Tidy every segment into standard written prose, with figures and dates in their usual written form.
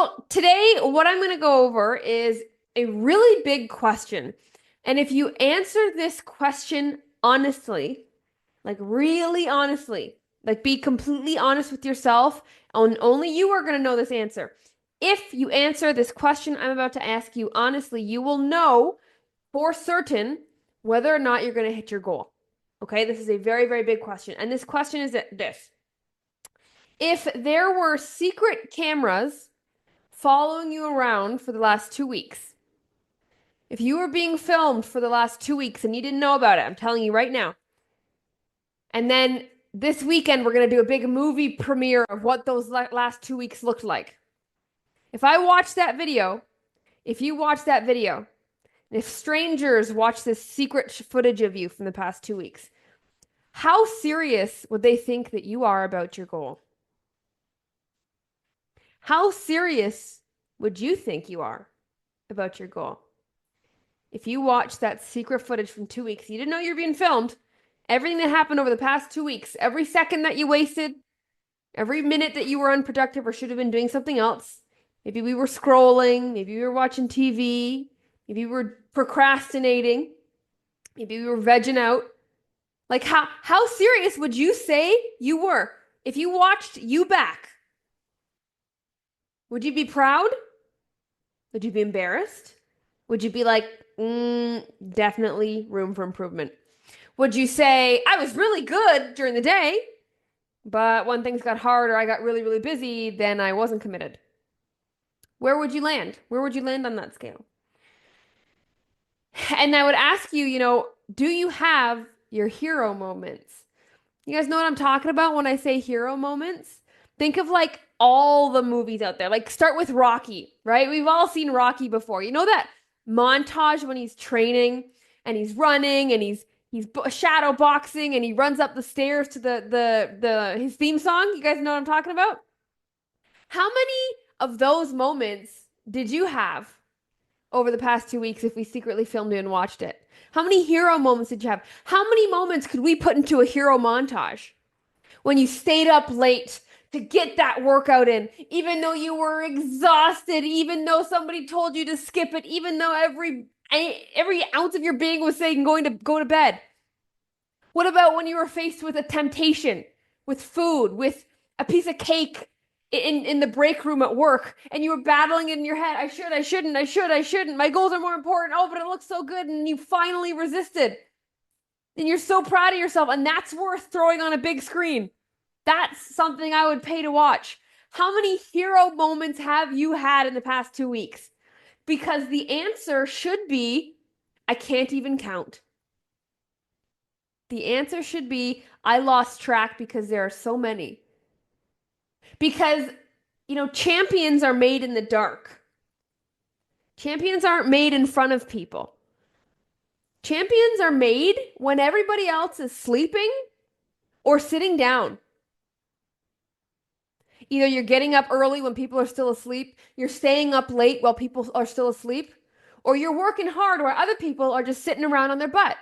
So today, what I'm going to go over is a really big question. And if you answer this question honestly, like really honestly, like be completely honest with yourself, and only you are going to know this answer. If you answer this question I'm about to ask you honestly, you will know for certain whether or not you're going to hit your goal. Okay, this is a very, very big question. And this question is this. If there were secret cameras following you around for the last 2 weeks. If you were being filmed for the last 2 weeks and you didn't know about it, I'm telling you right now. And then this weekend, we're going to do a big movie premiere of what those last 2 weeks looked like. If I watch that video, if you watch that video, if strangers watch this secret footage of you from the past 2 weeks, how serious would they think that you are about your goal? How serious would you think you are about your goal? If you watched that secret footage from 2 weeks, you didn't know you're being filmed. Everything that happened over the past 2 weeks, every second that you wasted, every minute that you were unproductive or should have been doing something else. Maybe we were scrolling, maybe we were watching TV, maybe we were procrastinating, maybe we were vegging out. Like how serious would you say you were if you watched you back? Would you be proud? Would you be embarrassed? Would you be like, definitely room for improvement? Would you say, I was really good during the day, but when things got hard or I got really, really busy, then I wasn't committed? Where would you land? Where would you land on that scale? And I would ask you, do you have your hero moments? You guys know what I'm talking about when I say hero moments? Think of like all the movies out there. Like start with Rocky, right? We've all seen Rocky before. You know that montage when he's training and he's running and he's shadow boxing and he runs up the stairs to the his theme song? You guys know what I'm talking about? How many of those moments did you have over the past 2 weeks if we secretly filmed it and watched it? How many hero moments did you have? How many moments could we put into a hero montage? When you stayed up late to get that workout in, even though you were exhausted, even though somebody told you to skip it, even though every ounce of your being was saying going to go to bed. What about when you were faced with a temptation, with food, with a piece of cake in the break room at work, and you were battling it in your head? I shouldn't. My goals are more important. Oh, but it looks so good, and you finally resisted. And you're so proud of yourself, and that's worth throwing on a big screen. That's something I would pay to watch. How many hero moments have you had in the past 2 weeks? Because the answer should be, I can't even count. The answer should be, I lost track because there are so many. Because, champions are made in the dark. Champions aren't made in front of people. Champions are made when everybody else is sleeping or sitting down. Either you're getting up early when people are still asleep, you're staying up late while people are still asleep, or you're working hard where other people are just sitting around on their butt.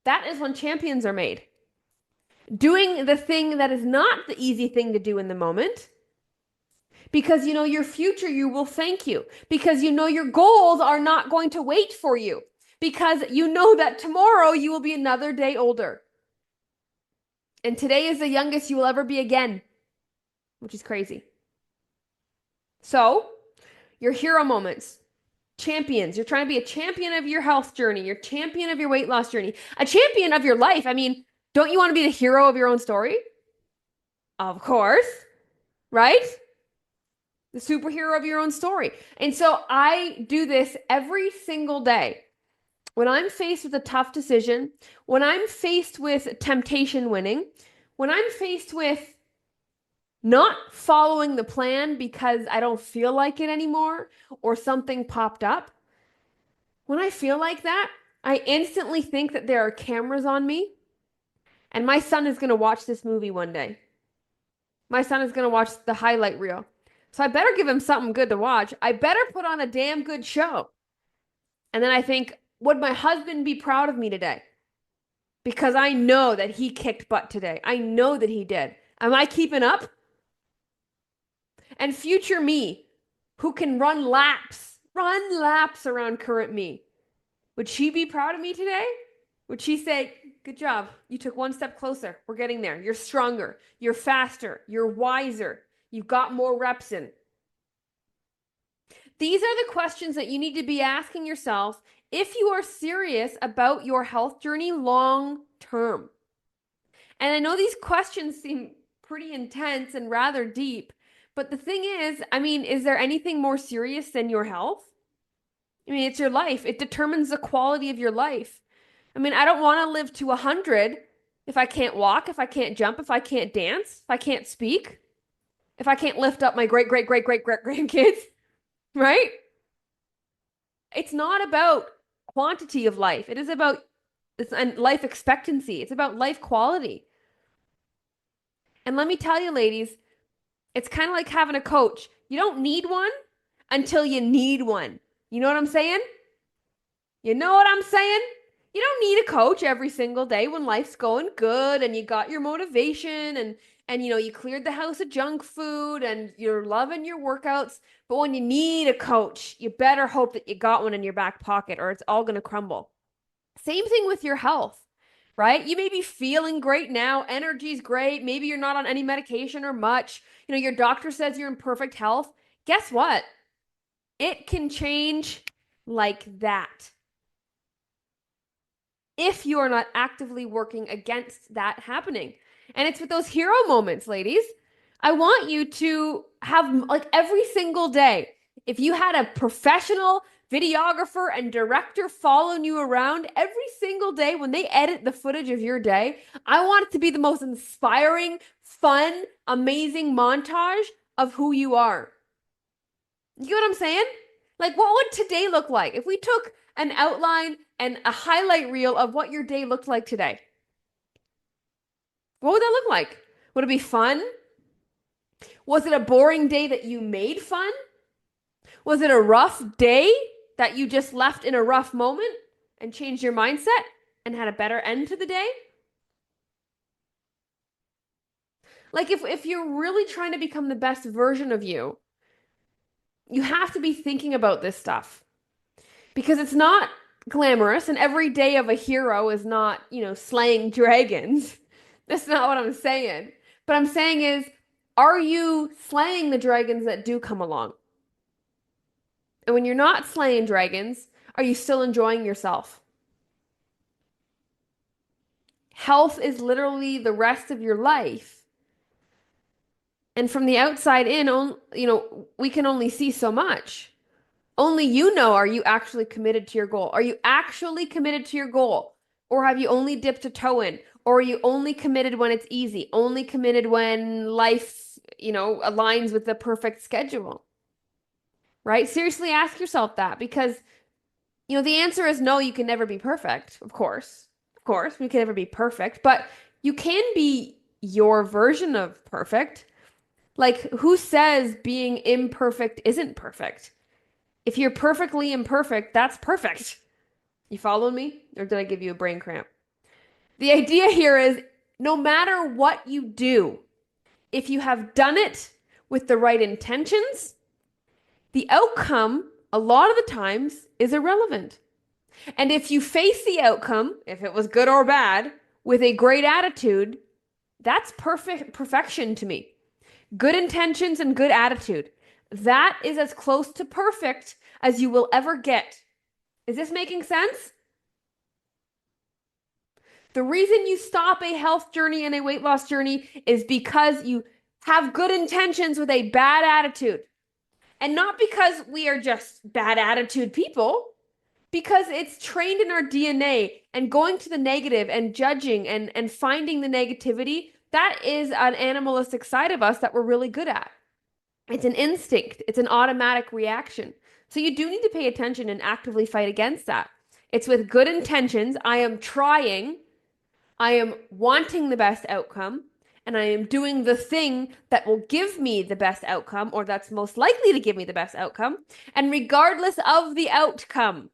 That is when champions are made. Doing the thing that is not the easy thing to do in the moment, because you know your future you will thank you, because you know your goals are not going to wait for you, because you know that tomorrow you will be another day older. And today is the youngest you will ever be again, which is crazy. So, your hero moments, champions. You're trying to be a champion of your health journey, your champion of your weight loss journey, a champion of your life. I mean, don't you want to be the hero of your own story? Of course, right? The superhero of your own story. And so I do this every single day. When I'm faced with a tough decision, when I'm faced with temptation winning, when I'm faced with not following the plan because I don't feel like it anymore or something popped up, when I feel like that, I instantly think that there are cameras on me and my son is going to watch this movie one day. My son is going to watch the highlight reel. So I better give him something good to watch. I better put on a damn good show. And then I think, would my husband be proud of me today? Because I know that he kicked butt today. I know that he did. Am I keeping up? And future me, who can run laps around current me. Would she be proud of me today? Would she say, good job. You took one step closer. We're getting there. You're stronger. You're faster. You're wiser. You've got more reps in. These are the questions that you need to be asking yourself if you are serious about your health journey long term. And I know these questions seem pretty intense and rather deep, but the thing is, I mean, is there anything more serious than your health? I mean, it's your life. It determines the quality of your life. I mean, I don't want to live to 100 if I can't walk, if I can't jump, if I can't dance, if I can't speak, if I can't lift up my great, great, great, great, great grandkids, right? It's not about quantity of life. It is about life expectancy. It's about life quality. And let me tell you, ladies, it's kind of like having a coach. You don't need one until you need one. You know what I'm saying? You know what I'm saying? You don't need a coach every single day when life's going good and you got your motivation and you know you cleared the house of junk food and you're loving your workouts. But when you need a coach, you better hope that you got one in your back pocket or it's all going to crumble. Same thing with your health, right? You may be feeling great now, energy's great, maybe you're not on any medication or much. You know, your doctor says you're in perfect health. Guess what? It can change like that if you are not actively working against that happening. And it's with those hero moments, ladies. I want you to have like every single day, if you had a professional videographer and director following you around every single day when they edit the footage of your day, I want it to be the most inspiring, fun, amazing montage of who you are. You get what I'm saying? Like, what would today look like if we took an outline and a highlight reel of what your day looked like today? What would that look like? Would it be fun? Was it a boring day that you made fun? Was it a rough day that you just left in a rough moment and changed your mindset and had a better end to the day? Like if you're really trying to become the best version of you, you have to be thinking about this stuff because it's not glamorous and every day of a hero is not, you know, slaying dragons. That's not what I'm saying. But I'm saying is, are you slaying the dragons that do come along? And when you're not slaying dragons, are you still enjoying yourself? Health is literally the rest of your life. And from the outside in, you know, we can only see so much. Only you know, are you actually committed to your goal? Are you actually committed to your goal? Or have you only dipped a toe in? Or are you only committed when it's easy? Only committed when life, you know, aligns with the perfect schedule? Right? Seriously ask yourself that because, you know, the answer is no, you can never be perfect. Of course. Of course, we can never be perfect, but you can be your version of perfect. Like, who says being imperfect isn't perfect? If you're perfectly imperfect, that's perfect. You following me? Or did I give you a brain cramp? The idea here is no matter what you do, if you have done it with the right intentions, the outcome, a lot of the times, is irrelevant. And if you face the outcome, if it was good or bad, with a great attitude, that's perfection to me. Good intentions and good attitude. That is as close to perfect as you will ever get. Is this making sense? The reason you stop a health journey and a weight loss journey is because you have good intentions with a bad attitude. And not because we are just bad attitude people, because it's trained in our DNA and going to the negative and judging and finding the negativity, that is an animalistic side of us that we're really good at. It's an instinct. It's an automatic reaction. So you do need to pay attention and actively fight against that. It's with good intentions. I am trying. I am wanting the best outcome. And I am doing the thing that will give me the best outcome or that's most likely to give me the best outcome. And regardless of the outcome,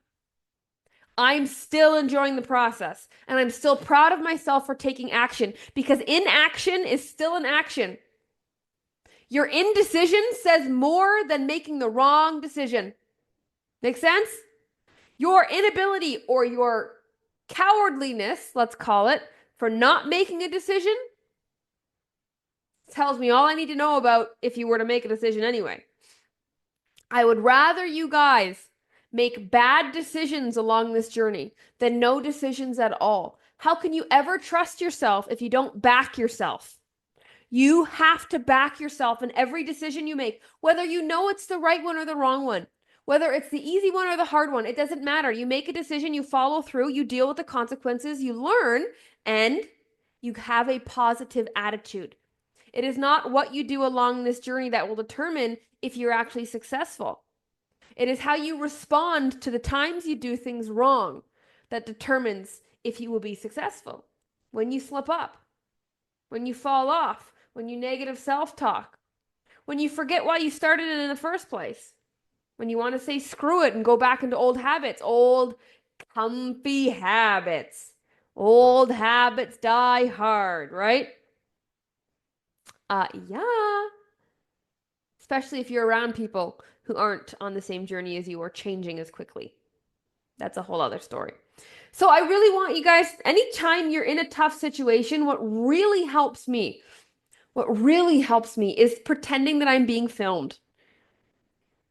I'm still enjoying the process. And I'm still proud of myself for taking action because inaction is still an action. Your indecision says more than making the wrong decision. Make sense? Your inability or your cowardliness, let's call it, for not making a decision tells me all I need to know about if you were to make a decision anyway. I would rather you guys make bad decisions along this journey than no decisions at all. How can you ever trust yourself if you don't back yourself? You have to back yourself in every decision you make, whether you know it's the right one or the wrong one, whether it's the easy one or the hard one. It doesn't matter. You make a decision, you follow through, you deal with the consequences, you learn, and you have a positive attitude. It is not what you do along this journey that will determine if you're actually successful. It is how you respond to the times you do things wrong that determines if you will be successful. When you slip up, when you fall off, when you negative self-talk, when you forget why you started it in the first place, when you want to say screw it and go back into old habits, old comfy habits. Old habits die hard, right? Yeah. Especially if you're around people who aren't on the same journey as you or changing as quickly. That's a whole other story. So I really want you guys, anytime you're in a tough situation, what really helps me is pretending that I'm being filmed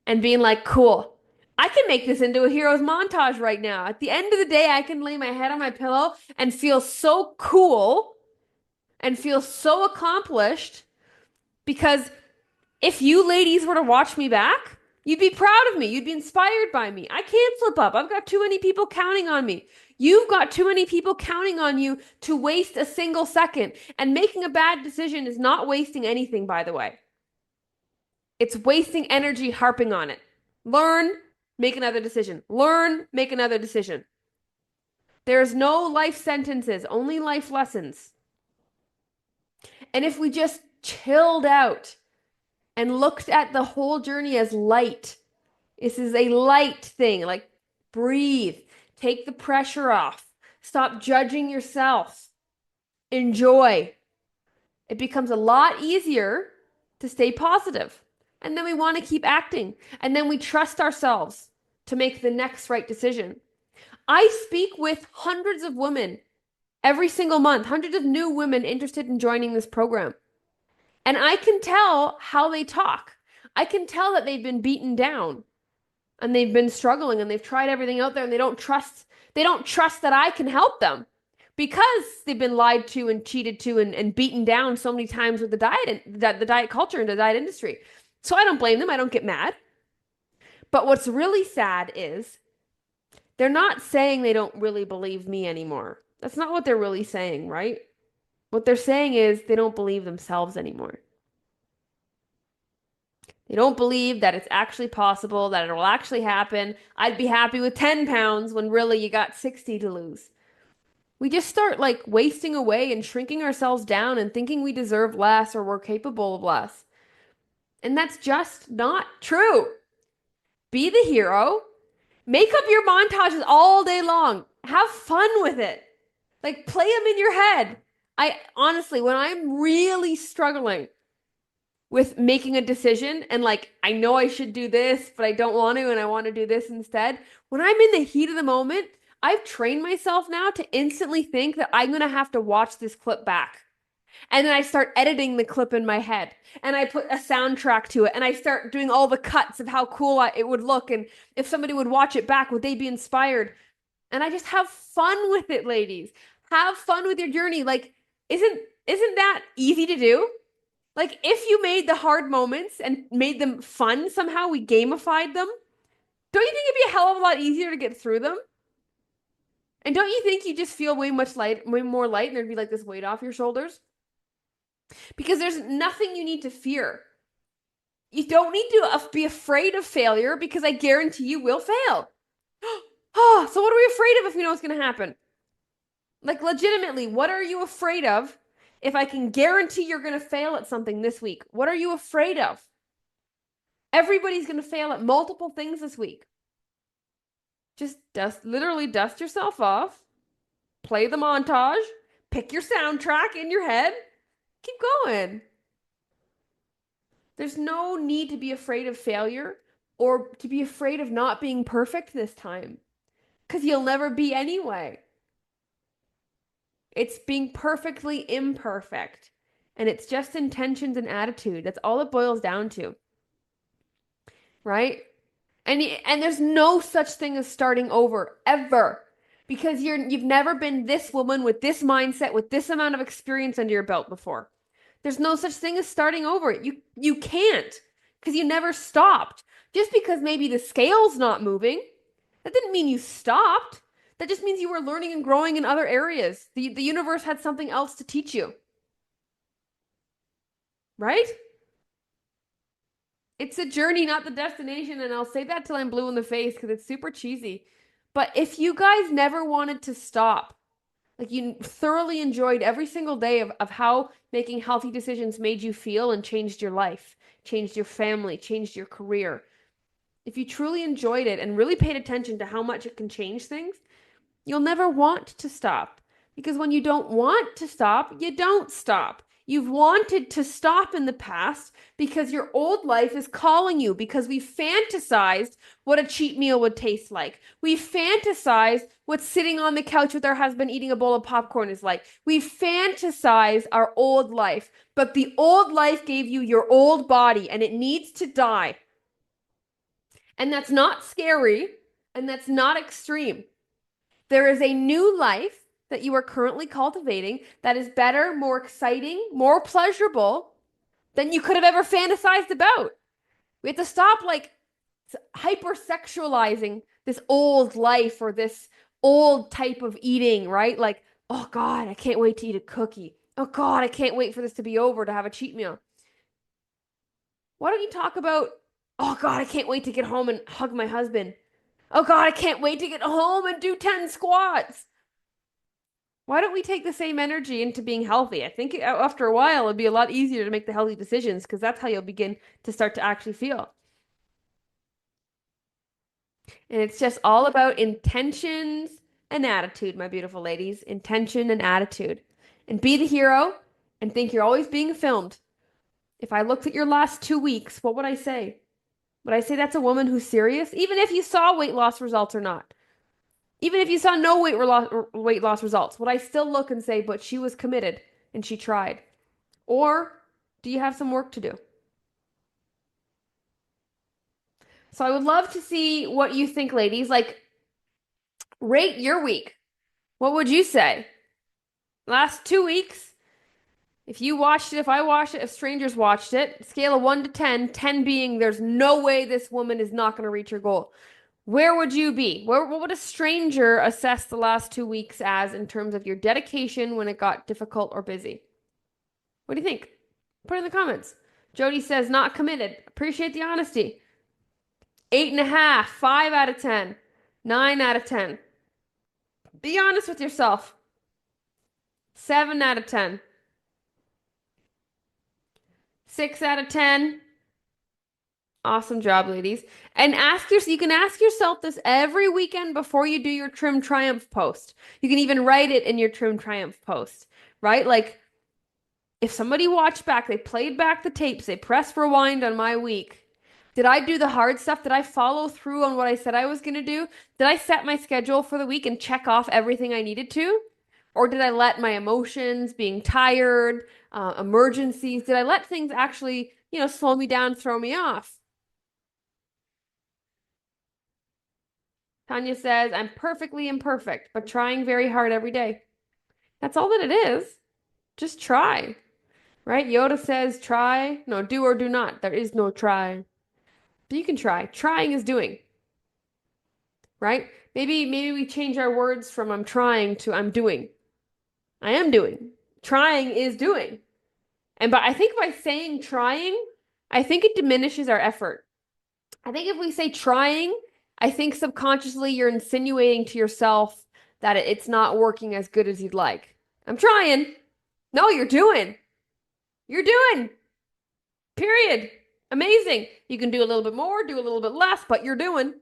and being like, cool, I can make this into a hero's montage right now. At the end of the day, I can lay my head on my pillow and feel so cool and feel so accomplished because if you ladies were to watch me back, you'd be proud of me. You'd be inspired by me. I can't slip up. I've got too many people counting on me. You've got too many people counting on you to waste a single second. And making a bad decision is not wasting anything, by the way. It's wasting energy harping on it. Learn, make another decision. Learn, make another decision. There's no life sentences, only life lessons. And if we just chilled out and looked at the whole journey as light, this is a light thing. Like, breathe, take the pressure off, stop judging yourself, enjoy. It becomes a lot easier to stay positive. And then we want to keep acting. And then we trust ourselves to make the next right decision. I speak with hundreds of women every single month, hundreds of new women interested in joining this program. And I can tell how they talk. I can tell that they've been beaten down and they've been struggling and they've tried everything out there and they don't trust that I can help them because they've been lied to and cheated to and beaten down so many times with the diet culture and the diet industry. So I don't blame them. I don't get mad. But what's really sad is they're not saying they don't really believe me anymore. That's not what they're really saying, right? What they're saying is they don't believe themselves anymore. They don't believe that it's actually possible, that it will actually happen. I'd be happy with 10 pounds when really you got 60 to lose. We just start like wasting away and shrinking ourselves down and thinking we deserve less or we're capable of less. And that's just not true. Be the hero. Make up your montages all day long. Have fun with it. Like, play them in your head. I honestly, when I'm really struggling with making a decision and like, I know I should do this, but I don't want to, and I want to do this instead. When I'm in the heat of the moment, I've trained myself now to instantly think that I'm going to have to watch this clip back. And then I start editing the clip in my head and I put a soundtrack to it and I start doing all the cuts of how cool it would look. And if somebody would watch it back, would they be inspired? And I just have fun with it, ladies. Have fun with your journey. Like, isn't that easy to do? Like, if you made the hard moments and made them fun somehow, we gamified them. Don't you think it'd be a hell of a lot easier to get through them? And don't you think you just feel way more light, and there'd be like this weight off your shoulders? Because there's nothing you need to fear. You don't need to be afraid of failure because I guarantee you will fail. Oh, so what are we afraid of if we know what's going to happen? Like, legitimately, what are you afraid of if I can guarantee you're going to fail at something this week? What are you afraid of? Everybody's going to fail at multiple things this week. Just literally dust yourself off, play the montage, pick your soundtrack in your head, keep going. There's no need to be afraid of failure or to be afraid of not being perfect this time because you'll never be anyway. It's being perfectly imperfect. And it's just intentions and attitude. That's all it boils down to, right? And there's no such thing as starting over ever because you've never been this woman with this mindset with this amount of experience under your belt before. There's no such thing as starting over. You can't because you never stopped. Just because maybe the scale's not moving, that didn't mean you stopped. That just means you were learning and growing in other areas. The universe had something else to teach you, right? It's a journey, not the destination. And I'll say that till I'm blue in the face because it's super cheesy. But if you guys never wanted to stop, like you thoroughly enjoyed every single day of how making healthy decisions made you feel and changed your life, changed your family, changed your career. If you truly enjoyed it and really paid attention to how much it can change things, you'll never want to stop because when you don't want to stop, you don't stop. You've wanted to stop in the past because your old life is calling you because we fantasized what a cheat meal would taste like. We fantasized what sitting on the couch with our husband eating a bowl of popcorn is like. We fantasize our old life, but the old life gave you your old body and it needs to die. And that's not scary and that's not extreme. There is a new life that you are currently cultivating that is better, more exciting, more pleasurable than you could have ever fantasized about. We have to stop like hypersexualizing this old life or this old type of eating, right? Like, oh God, I can't wait to eat a cookie. Oh God, I can't wait for this to be over to have a cheat meal. Why don't you talk about, oh God, I can't wait to get home and hug my husband. Oh God, I can't wait to get home and do 10 squats. Why don't we take the same energy into being healthy? I think after a while it'd be a lot easier to make the healthy decisions because that's how you'll begin to start to actually feel. And it's just all about intentions and attitude, my beautiful ladies. Intention and attitude. And be the hero and think you're always being filmed. If I looked at your last 2 weeks, what would I say? Would I say that's a woman who's serious? Even if you saw weight loss results or not. Even if you saw no weight loss results, would I still look and say, but she was committed and she tried? Or do you have some work to do? So I would love to see what you think, ladies. Like, rate your week. What would you say? Last 2 weeks, if you watched it, if I watched it, if strangers watched it, scale of 1 to 10, 10 being there's no way this woman is not going to reach her goal. Where would you be? What would a stranger assess the last 2 weeks as in terms of your dedication when it got difficult or busy? What do you think? Put it in the comments. Jody says, not committed. Appreciate the honesty. 8.5, 5 out of 10, 9 out of 10. Be honest with yourself. 7 out of 10, 6 out of 10. Awesome job, ladies. And you can ask yourself this every weekend before you do your Trim Triumph post. You can even write it in your Trim Triumph post, right? Like, if somebody watched back, they played back the tapes, they pressed rewind on my week. Did I do the hard stuff? Did I follow through on what I said I was going to do? Did I set my schedule for the week and check off everything I needed to? Or did I let my emotions, being tired, emergencies, did I let things actually, slow me down, throw me off? Tanya says, I'm perfectly imperfect, but trying very hard every day. That's all that it is. Just try, right? Yoda says, try. No, do or do not. There is no try. But you can try. Trying is doing, right? Maybe we change our words from I'm trying to I'm doing. I am doing. Trying is doing. But I think by saying trying, I think it diminishes our effort. I think if we say trying, I think subconsciously you're insinuating to yourself that it's not working as good as you'd like. I'm trying. No, you're doing. You're doing. Period. Amazing. You can do a little bit more, do a little bit less, but you're doing.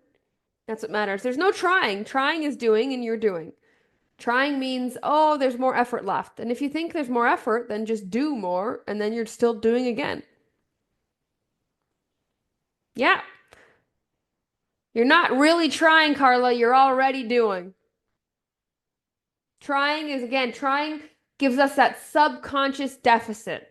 That's what matters. There's no trying. Trying is doing and you're doing. Trying means, oh, there's more effort left. And if you think there's more effort, then just do more and then you're still doing again. Yeah. You're not really trying, Carla. You're already doing. Trying is, again, trying gives us that subconscious deficit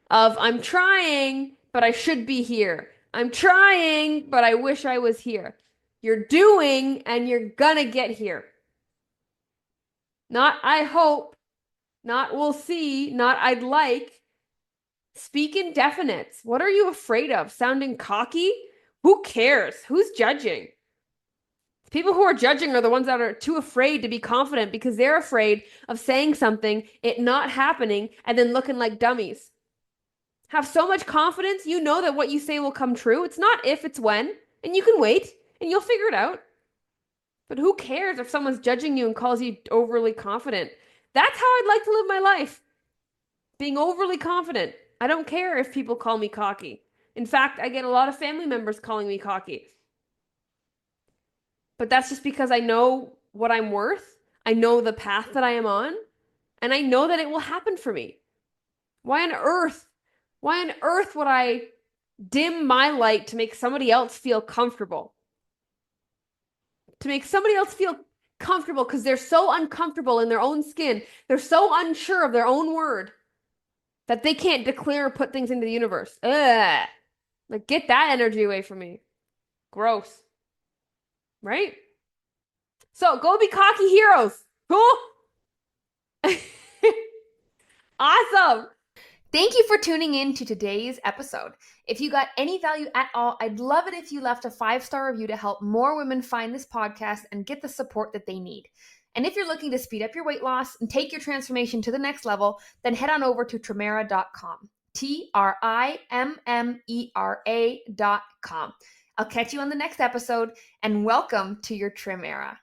of I'm trying, but I should be here. I'm trying, but I wish I was here. You're doing, and you're gonna get here. Not I hope, not we'll see, not I'd like. Speak in definites. What are you afraid of? Sounding cocky? Who cares? Who's judging? People who are judging are the ones that are too afraid to be confident because they're afraid of saying something, it not happening, and then looking like dummies. Have so much confidence, you know that what you say will come true. It's not if, it's when. And you can wait and you'll figure it out. But who cares if someone's judging you and calls you overly confident? That's how I'd like to live my life. Being overly confident. I don't care if people call me cocky. In fact, I get a lot of family members calling me cocky. But that's just because I know what I'm worth. I know the path that I am on, and I know that it will happen for me. Why on earth? Why on earth would I dim my light to make somebody else feel comfortable? To make somebody else feel comfortable because they're so uncomfortable in their own skin. They're so unsure of their own word that they can't declare or put things into the universe. Ugh. Like, get that energy away from me. Gross. Right? So go be cocky heroes. Cool? Awesome. Thank you for tuning in to today's episode. If you got any value at all, I'd love it if you left a 5-star review to help more women find this podcast and get the support that they need. And if you're looking to speed up your weight loss and take your transformation to the next level, then head on over to Trimera.com. Trimmera.com. I'll catch you on the next episode, and welcome to your Trim Era.